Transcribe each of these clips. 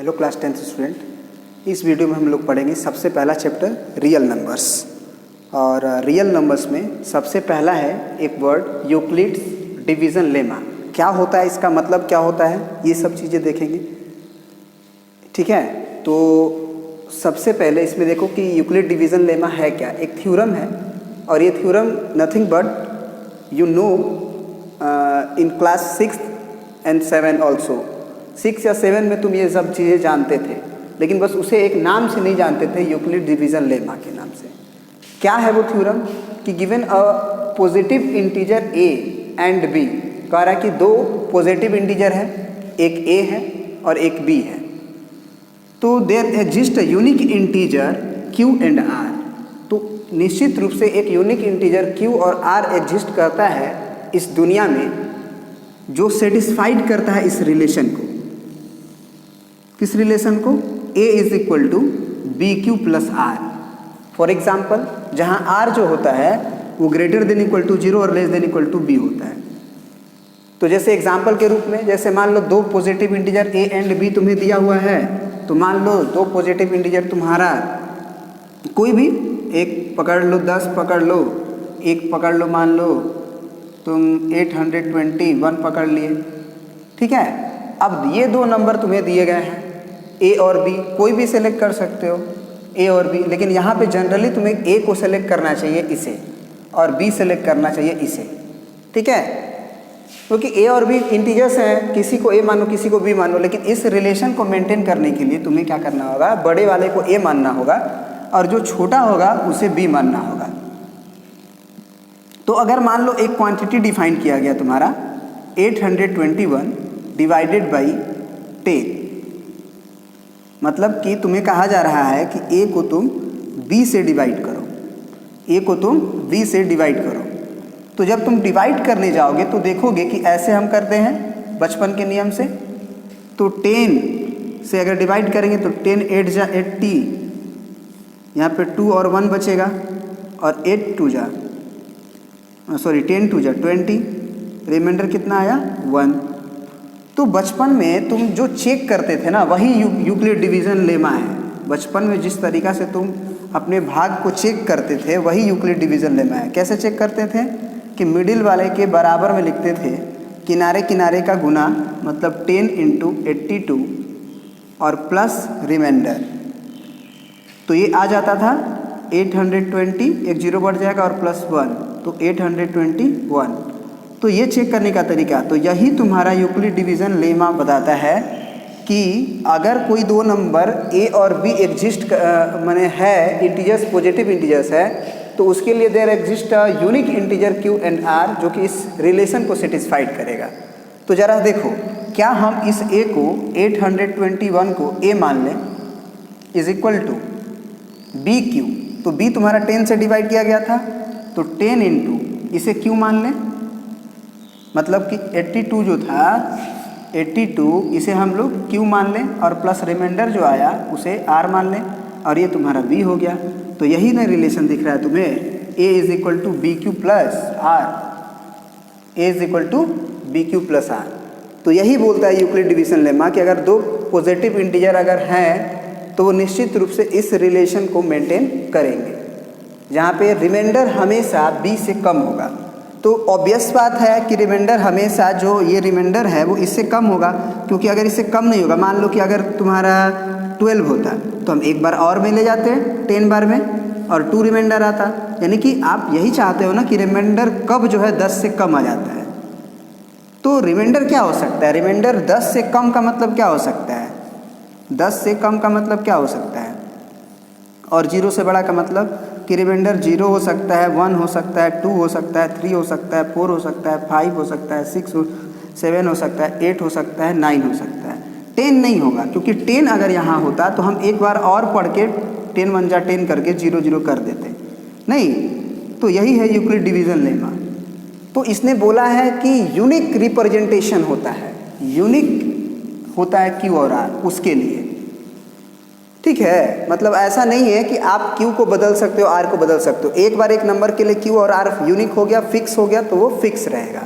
Hello class 10th student, इस video में हम लोग पढ़ेंगे सबसे पहला चैप्टर रियल नंबर्स। और रियल नंबर्स में सबसे पहला है एक वर्ड यूक्लिड्स डिवीज़न लेमा। क्या होता है, इसका मतलब क्या होता है, ये सब चीज़ें देखेंगे। ठीक है, तो सबसे पहले इसमें देखो कि यूक्लिड डिवीज़न लेमा है क्या। एक थ्योरम है और ये theorem nothing but you know in class 6 and 7 also. 6 या 7 में तुम ये सब चीज़ें जानते थे, लेकिन बस उसे एक नाम से नहीं जानते थे, यूक्लिड डिवीज़न लेमा के नाम से। क्या है वो थ्योरम कि given a positive integer a and b, कह रहा है कि दो पॉजिटिव इंटीजर है, एक a है और एक b है, तो there exist unique integer q and r। तो निश्चित रूप से एक यूनिक इंटीजर q और r एग्जिस्ट करता है इस दुनिया में, जो सेटिस्फाइड करता है इस रिलेशन को। किस रिलेशन को? a is equal to b q plus r. For example, जहाँ r जो होता है वो ग्रेटर देन इक्वल टू 0 और less than equal to b होता है। तो जैसे एग्जाम्पल के रूप में, जैसे मान लो दो positive integer a and b तुम्हें दिया हुआ है, तो मान लो दो पॉजिटिव इंटीजर तुम्हारा कोई भी एक पकड़ लो, 10 पकड़ लो, एक पकड़ लो, मान लो तुम 821 पकड़ लिए। ठीक है, अब ये दो नंबर तुम्हें दिए गए हैं a और b, कोई भी सेलेक्ट कर सकते हो a और b, लेकिन यहाँ पे जनरली तुम्हें a को सेलेक्ट करना चाहिए इसे, और b सेलेक्ट करना चाहिए इसे। ठीक है, क्योंकि a और b इंटीजर्स हैं, किसी को a मानो किसी को b मानो, लेकिन इस रिलेशन को मेंटेन करने के लिए तुम्हें क्या करना होगा, बड़े वाले को a मानना होगा और जो छोटा होगा उसे b मानना होगा। तो अगर मान लो एक क्वांटिटी डिफाइन किया गया तुम्हारा 821 डिवाइडेड बाई 10, मतलब कि तुम्हें कहा जा रहा है कि a को तुम b से डिवाइड करो, a को तुम b से डिवाइड करो। तो जब तुम डिवाइड करने जाओगे तो देखोगे कि ऐसे हम करते हैं बचपन के नियम से। तो 10 से अगर डिवाइड करेंगे तो 10 8 जा 80, यहाँ पे 2 और 1 बचेगा, और 8 2 जा 10 2 जा 20, रिमाइंडर कितना आया 1। तो बचपन में तुम जो चेक करते थे ना, वही यूक्लिड डिवीज़न लेमा है। बचपन में जिस तरीक़ा से तुम अपने भाग को चेक करते थे वही यूक्लिड डिवीज़न लेमा है। कैसे चेक करते थे कि मिडिल वाले के बराबर में लिखते थे, किनारे किनारे का गुना, मतलब 10 इंटू 82 और प्लस रिमाइंडर। तो ये आ जाता था 820, एक जीरो बढ़ जाएगा और प्लस 1, तो 821। तो ये चेक करने का तरीका, तो यही तुम्हारा यूक्लिड डिवीज़न लेमा बताता है कि अगर कोई दो नंबर a और b एग्जिस्ट माने है, इंटीजर्स पॉजिटिव इंटीजर्स है, तो उसके लिए there exist unique integer q and r जो कि इस रिलेशन को सेटिस्फाइड करेगा। तो ज़रा देखो, क्या हम इस a को 821 को a मान लें is equal to b q. तो b तुम्हारा 10 से डिवाइड किया गया था, तो 10 इंटू इसे q मान लें, मतलब कि 82 जो था 82 इसे हम लोग q मान लें, और प्लस रिमाइंडर जो आया उसे r मान लें, और ये तुम्हारा b हो गया। तो यही ना रिलेशन दिख रहा है तुम्हें, a is equal to b q plus r, a is equal to b q plus r. तो यही बोलता है यूक्लिड डिवीज़न लेमा कि अगर दो पॉजिटिव इंटीजर अगर हैं तो वो निश्चित रूप से इस रिलेशन को मेंटेन करेंगे, जहाँ पे रिमाइंडर हमेशा b से कम होगा। तो ऑब्वियस बात है कि रिमाइंडर हमेशा, जो ये रिमाइंडर है वो इससे कम होगा, क्योंकि अगर इससे कम नहीं होगा, मान लो कि अगर तुम्हारा 12 होता तो हम एक बार और में ले जाते हैं 10 बार में, और 2 रिमाइंडर आता। यानी कि आप यही चाहते हो ना कि रिमाइंडर कब जो है 10 से कम आ जाता है। तो रिमाइंडर क्या हो सकता है, रिमाइंडर 10 से कम का मतलब क्या हो सकता है, 10 से कम का मतलब क्या हो सकता है, और 0 से बड़ा का मतलब कि रिमाइंडर 0 हो सकता है, 1 हो सकता है, 2 हो सकता है, 3 हो सकता है, 4 हो सकता है, 5 हो सकता है, 6 7 हो सकता है, 8 हो सकता है, 9 हो सकता है। 10 नहीं होगा, क्योंकि 10 अगर यहाँ होता तो हम एक बार और पढ़ के 10 1 जा 10 करके 0 0 कर देते, नहीं। तो यही है यूक्लिड डिवीज़न लेमा। तो इसने बोला है कि यूनिक रिप्रेजेंटेशन होता है, यूनिक होता है q और r उसके लिए। ठीक है, मतलब ऐसा नहीं है कि आप q को बदल सकते हो, r को बदल सकते हो। एक बार एक नंबर के लिए q और r यूनिक हो गया, फिक्स हो गया, तो वो फिक्स रहेगा,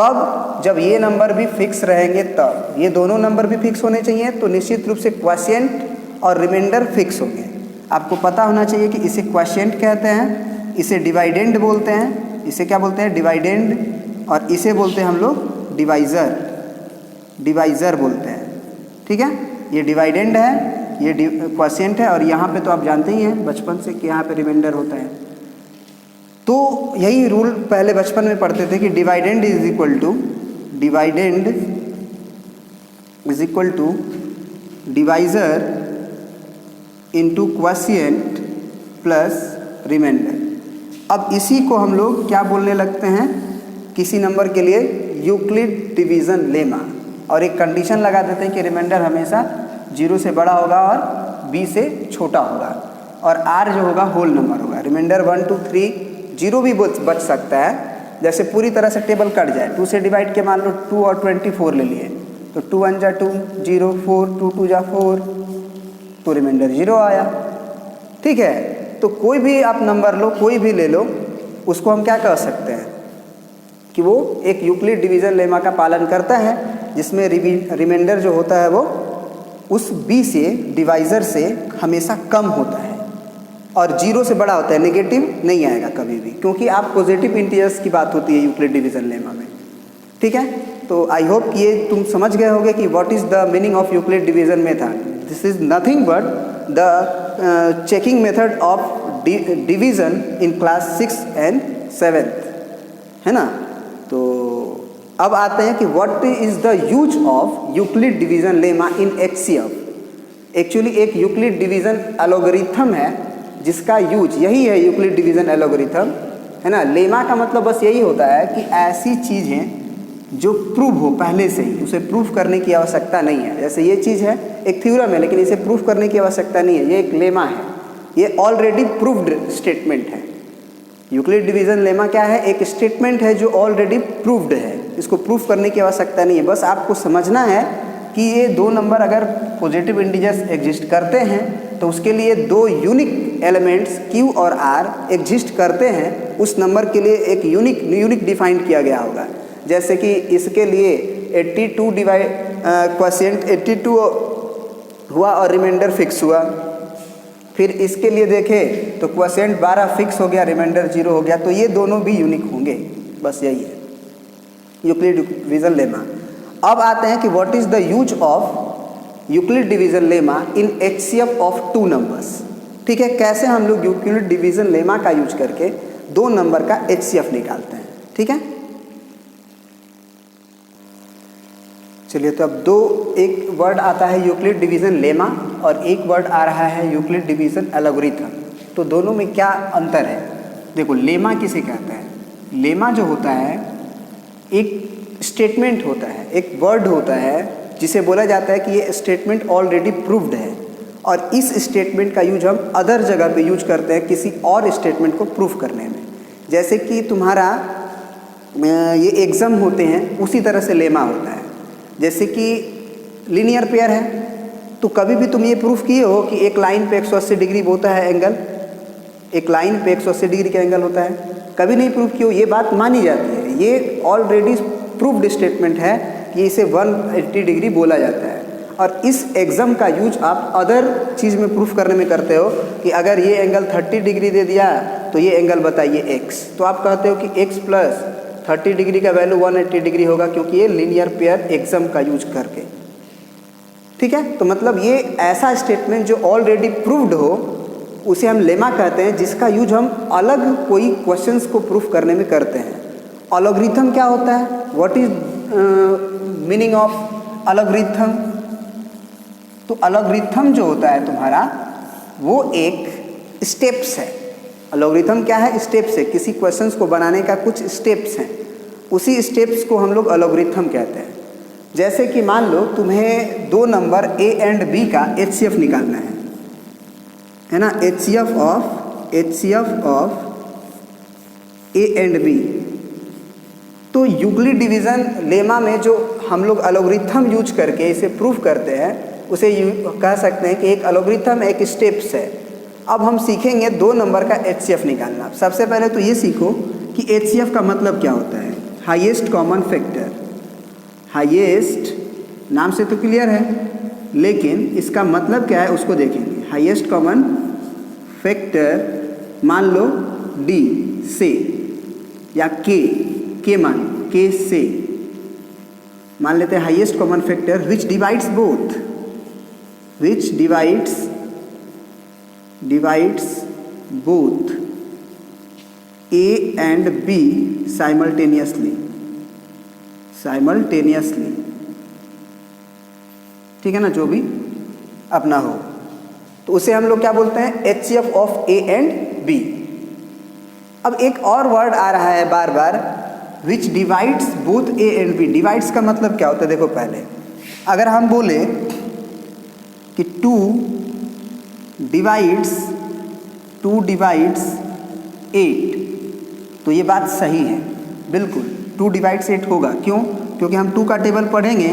कब? जब ये नंबर भी फिक्स रहेंगे तब। ये दोनों नंबर भी फिक्स होने चाहिए तो निश्चित रूप से क्वोशिएंट और रिमाइंडर फिक्स होंगे। आपको पता होना चाहिए कि इसे क्वोशिएंट कहते हैं, इसे डिवाइडेंड बोलते हैं, इसे क्या बोलते हैं? डिवाइडेंड, और इसे बोलते हैं हम लोग डिवाइज़र, डिवाइज़र बोलते हैं। ठीक है, ये डिवाइडेंड है, ये क्वोशिएंट है, और यहाँ पे तो आप जानते ही हैं बचपन से कि यहाँ पे रिमाइंडर होता है। तो यही रूल पहले बचपन में पढ़ते थे कि dividend is equal to, dividend is equal to divisor into quotient plus remainder. अब इसी को हम लोग क्या बोलने लगते हैं किसी नंबर के लिए? Euclid division lemma. और एक कंडीशन लगा देते हैं कि रिमाइंडर हमेशा 0 से बड़ा होगा और b से छोटा होगा, और r जो होगा होल नंबर होगा। रिमाइंडर 1 2 3 0 भी बच सकता है, जैसे पूरी तरह से टेबल कट जाए। 2 से डिवाइड के मान लो 2 और 24 ले लिए, तो 2 1 जा 2 0 4 2 2 जा 4, तो रिमाइंडर 0 आया। ठीक है, तो कोई भी आप नंबर लो, कोई भी ले लो, उसको हम क्या कह सकते हैं कि वो एक यूक्लिड डिवीज़न लेमा का पालन करता है, जिसमें रिमाइंडर जो होता है वो उस b से, डिवाइज़र से हमेशा कम होता है और 0 से बड़ा होता है, नेगेटिव नहीं आएगा कभी भी, क्योंकि आप पॉजिटिव इंटीजर्स की बात होती है यूक्लिड डिवीज़न लेमा में। ठीक है, तो आई होप कि ये तुम समझ गए होगे कि what is the meaning of Euclid division method. This is nothing but the checking method of division in class 6 and 7th, है ना। तो अब आते हैं कि what is the use of Euclid division lemma in HCF। Actually एक Euclid division algorithm है जिसका यूज यही है, यूक्लिड डिवीज़न एल्गोरिथम, है ना। लेमा का मतलब बस यही होता है कि ऐसी चीज़ें जो प्रूव हो पहले से ही, उसे प्रूफ करने की आवश्यकता नहीं है। जैसे ये चीज़ है, एक थ्योरम है, लेकिन इसे प्रूफ करने की आवश्यकता नहीं है, ये एक लेमा है, ये ऑलरेडी प्रूव्ड स्टेटमेंट है। यूक्लिड डिवीज़न लेमा क्या है? एक स्टेटमेंट है जो ऑलरेडी प्रूव्ड है, इसको प्रूफ करने की आवश्यकता नहीं है। बस आपको समझना है कि ये दो नंबर अगर पॉजिटिव इंटीजर्स एग्जिस्ट करते हैं तो उसके लिए दो यूनिक एलिमेंट्स Q और R एग्जिस्ट करते हैं, उस नंबर के लिए एक यूनिक डिफाइन किया गया होगा। जैसे कि इसके लिए 82 क्वोशिएंट 82 हुआ और रिमाइंडर फिक्स हुआ। फिर इसके लिए देखें तो क्वोशिएंट 12 फिक्स हो गया, रिमाइंडर 0 हो गया, तो ये दोनों भी यूनिक होंगे। बस यही है यूक्लिड डिवीज़न लेमा। अब आते हैं कि what is the use of Euclid division lemma in HCF of two numbers. ठीक है, कैसे हम लोग यूक्लिड डिवीज़न लेमा का यूज करके दो नंबर का HCF निकालते हैं। ठीक है, चलिए तो अब एक वर्ड आता है यूक्लिड डिवीज़न लेमा और एक वर्ड आ रहा है यूक्लिड डिवीज़न एल्गोरिथम। तो दोनों में क्या अंतर है? देखो, लेमा किसे कहते हैं? लेमा जो होता है एक स्टेटमेंट होता है, एक वर्ड होता है जिसे बोला जाता है कि ये स्टेटमेंट ऑलरेडी प्रूव्ड है, और इस स्टेटमेंट का यूज हम अदर जगह पे यूज करते हैं किसी और स्टेटमेंट को प्रूफ करने में। जैसे कि तुम्हारा ये एग्जाम होते हैं, उसी तरह से लेमा होता है। जैसे कि लीनियर पेयर है, तो कभी भी तुम ये प्रूफ किए हो कि एक लाइन पे 180 डिग्री होता है एंगल, एक लाइन पे 180 डिग्री का एंगल होता है? कभी नहीं प्रूफ किए हो, ये बात मानी जाती है। ये ऑलरेडी प्रूव्ड स्टेटमेंट है कि इसे 180 डिग्री बोला जाता है। और इस एग्जाम का यूज आप अदर चीज़ में प्रूफ करने में करते हो कि अगर ये एंगल 30 डिग्री दे दिया तो ये एंगल बताइए x, तो आप कहते हो कि x प्लस 30 डिग्री का वैल्यू 180 डिग्री होगा, क्योंकि ये लीनियर पेयर एग्जाम का यूज करके। ठीक है, तो मतलब ये ऐसा स्टेटमेंट जो ऑलरेडी प्रूव्ड हो उसे हम लेमा कहते हैं, जिसका यूज हम अलग कोई क्वेश्चंस को प्रूफ करने में करते हैं। एल्गोरिथम क्या होता है? What is meaning of algorithm? तो एल्गोरिथम जो होता है तुम्हारा वो एक स्टेप्स है। एल्गोरिथम क्या है? स्टेप्स है। किसी क्वेश्चंस को बनाने का कुछ स्टेप्स हैं, उसी स्टेप्स को हम लोग एल्गोरिथम कहते हैं। जैसे कि मान लो तुम्हें दो नंबर A एंड B का HCF निकालना है ना, HCF of A and B। तो यूक्लिड डिवीज़न लेमा में जो हम लोग एल्गोरिथम यूज करके इसे प्रूफ करते हैं, उसे कह सकते हैं कि एक एल्गोरिथम एक स्टेप्स है। अब हम सीखेंगे दो नंबर का HCF निकालना। सबसे पहले तो ये सीखो कि HCF का मतलब क्या होता है। Highest common factor. हाईएस्ट नाम से तो क्लियर है, लेकिन इसका मतलब क्या है उसको देखेंगे। हाईएस्ट कॉमन फैक्टर मान लो डी से या के मान के से मान लेते हैं highest common factor which divides both, which divides both A and b simultaneously. ठीक है ना, जो भी अपना हो तो उसे हम लोग क्या बोलते हैं, HCF of A and B. अब एक और वर्ड आ रहा है बार बार, which divides both A and B. Divides का मतलब क्या होता है, देखो पहले अगर हम बोले कि 2 डिवाइड्स 8 तो ये बात सही है, बिल्कुल 2 डिवाइड्स 8 होगा। क्यों? क्योंकि हम 2 का टेबल पढ़ेंगे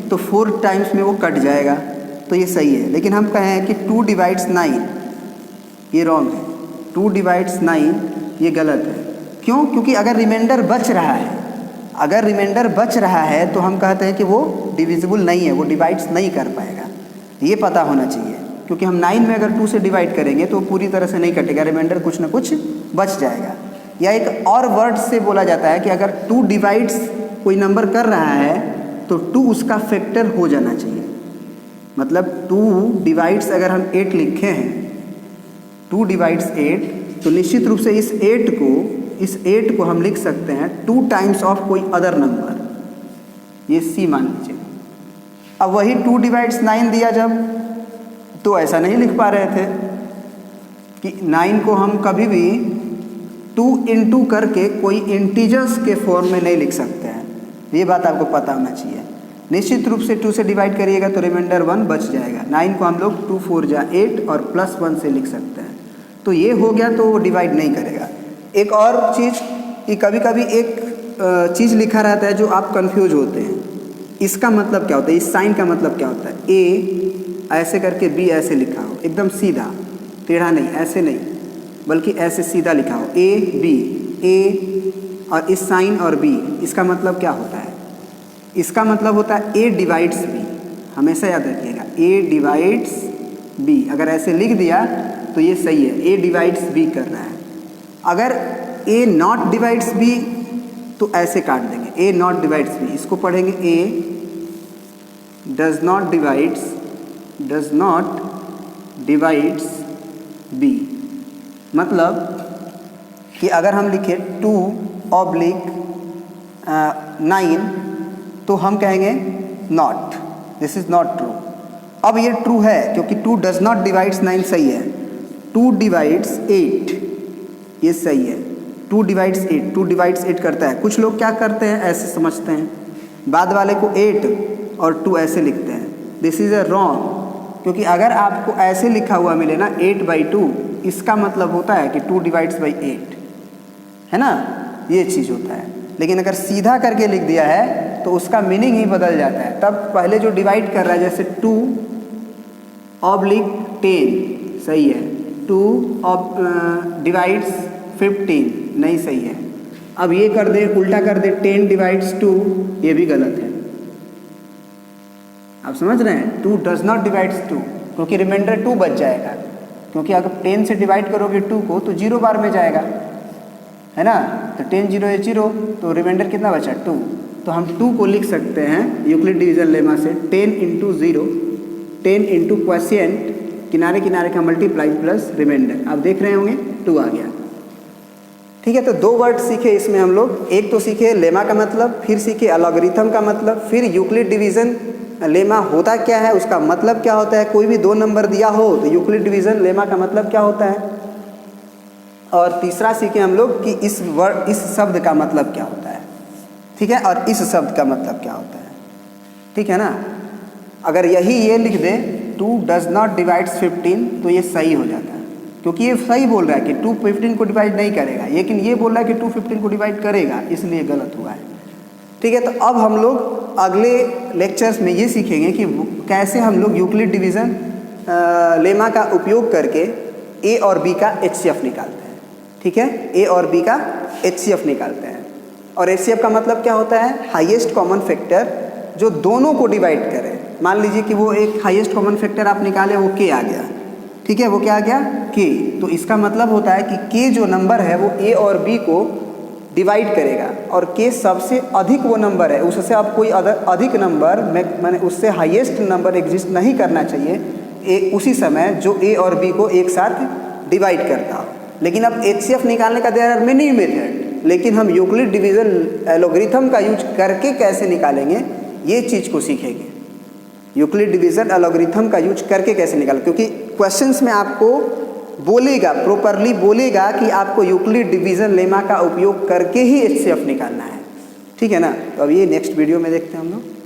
तो 4 टाइम्स में वो कट जाएगा, तो ये सही है। लेकिन हम कहें कि 2 डिवाइड्स 9, ये रॉन्ग है। 2 डिवाइड्स 9 ये गलत है। क्यों? क्योंकि अगर रिमाइंडर बच रहा है तो हम कहते हैं कि वो डिविजिबल नहीं है, वो डिवाइड्स नहीं कर पाएगा। ये पता होना चाहिए, क्योंकि हम 9 में अगर 2 से डिवाइड करेंगे तो पूरी तरह से नहीं कटेगा, रिमाइंडर कुछ ना कुछ बच जाएगा। या एक और वर्ड से बोला जाता है कि अगर 2 डिवाइड्स कोई नंबर कर रहा है तो 2 उसका फैक्टर हो जाना चाहिए। मतलब 2 डिवाइड्स अगर हम 8 लिखे हैं, 2 डिवाइड्स 8, तो निश्चित रूप से इस 8 को हम लिख सकते हैं 2 टाइम्स ऑफ कोई अदर नंबर, ये C मान लीजिए। अब वही 2 डिवाइड्स 9 दिया जब, तो ऐसा नहीं लिख पा रहे थे कि 9 को हम कभी भी 2 इंटू करके कोई इंटीजर्स के फॉर्म में नहीं लिख सकते हैं। ये बात आपको पता होना चाहिए। निश्चित रूप से 2 से डिवाइड करिएगा तो रिमाइंडर 1 बच जाएगा। 9 को हम लोग 2 4 जा 8 और +1 से लिख सकते हैं, तो ये हो गया, तो वो डिवाइड नहीं करेगा। एक और चीज़ कि कभी कभी एक चीज़ लिखा रहता है जो आप कंफ्यूज होते हैं, इसका मतलब क्या होता है, इस साइन का मतलब क्या होता है। ए ऐसे करके बी ऐसे लिखा हो, एकदम सीधा, टेढ़ा नहीं, ऐसे नहीं, बल्कि ऐसे सीधा लिखा हो, ए बी, ए और इस साइन और बी, इसका मतलब क्या होता है? इसका मतलब होता है ए डिवाइड्स बी। हमेशा याद रखिएगा, ए डिवाइड्स बी। अगर ऐसे लिख दिया तो ये सही है, ए डिवाइड्स बी कर रहा है। अगर ए नॉट डिवाइड्स बी तो ऐसे काट देंगे, ए नॉट डिवाइड्स बी। इसको पढ़ेंगे a does not divides b. मतलब कि अगर हम लिखे 2/9 तो हम कहेंगे not, this is not true. अब ये ट्रू है क्योंकि 2 डज नॉट डिवाइड्स 9 सही है। 2 डिवाइड्स 8 ये सही है। 2 डिवाइड्स 8 करता है। कुछ लोग क्या करते हैं, ऐसे समझते हैं, बाद वाले को 8 और 2 ऐसे लिखते हैं। दिस इज़ अ रॉन्ग, क्योंकि अगर आपको ऐसे लिखा हुआ मिले ना 8/2, इसका मतलब होता है कि 2 डिवाइड्स 8 है ना, ये चीज़ होता है। लेकिन अगर सीधा करके लिख दिया है तो उसका मीनिंग ही बदल जाता है। तब पहले जो डिवाइड कर रहा है, जैसे 2/10 सही है, 2 डिवाइड्स 15 नहीं सही है। अब ये कर दे, उल्टा कर दे, 10 डिवाइड्स 2, ये भी गलत है। आप समझ रहे हैं, 2 डज नॉट डिवाइड्स 2, क्योंकि रिमाइंडर 2 बच जाएगा। क्योंकि अगर 10 से डिवाइड करोगे 2 को तो 0 बार में जाएगा, है ना, तो 10 0 है 0, तो रिमाइंडर कितना बचा 2। तो हम 2 को लिख सकते हैं यूक्लिड डिवीजन लेमा से 10 × 0, 10 इंटू क्वोशिएंट, किनारे किनारे का मल्टीप्लाई प्लस रिमाइंडर। आप देख रहे होंगे 2 आ गया। ठीक है, तो 2 वर्ड सीखे इसमें हम लोग। एक तो सीखे लेमा का मतलब, फिर सीखे अलॉगरिथम का मतलब, फिर यूक्लिड डिवीजन लेमा होता क्या है, उसका मतलब क्या होता है। कोई भी 2 नंबर दिया हो तो यूक्लिड डिवीजन लेमा का मतलब क्या होता है। और तीसरा सीखे हम लोग कि इस शब्द का मतलब क्या होता है। ठीक है, और इस शब्द का मतलब क्या होता है। ठीक है ना, अगर ये लिख दे 2 डज नॉट डिवाइड्स 15 तो ये सही हो जाता है, क्योंकि ये सही बोल रहा है कि 2 15 को डिवाइड नहीं करेगा, लेकिन ये बोल रहा है कि 2 15 को डिवाइड करेगा, इसलिए गलत हुआ है। ठीक है, तो अब हम लोग अगले लेक्चर्स में ये सीखेंगे कि कैसे हम लोग यूक्लिड डिवीज़न लेमा का उपयोग करके ए और बी का HCF निकालते हैं। ठीक है, ए और बी का HCF निकालते हैं। और HCF का मतलब क्या होता है? हाईएस्ट कॉमन फैक्टर जो दोनों को डिवाइड करे। मान लीजिए कि वो एक हाईएस्ट कॉमन फैक्टर आप निकाले, वो K आ गया, ठीक है, वो क्या आ गया? K। तो इसका मतलब होता है कि K जो नंबर है वो A और B को डिवाइड करेगा, और K सबसे अधिक वो नंबर है, उससे अब कोई अधिक नंबर मैंने उससे हाईएस्ट नंबर एग्जिस्ट नहीं करना चाहिए उसी समय जो A और B को एक साथ डिवाइड करता हो। लेकिन अब HCF निकालने का देयर आर मेनी मेथड, लेकिन हम यूक्लिड डिवीजन एलोगरिथम का यूज करके कैसे निकालेंगे ये चीज़ को सीखेंगे। यूक्लिड डिवीजन एलोगरिथम का यूज करके कैसे निकालें, क्योंकि क्वेश्चंस में आपको बोलेगा, प्रॉपरली बोलेगा कि आपको यूक्लिड डिवीजन लेमा का उपयोग करके ही HCF निकालना है, ठीक है ना। तो अब ये नेक्स्ट वीडियो में देखते हैं हम लोग।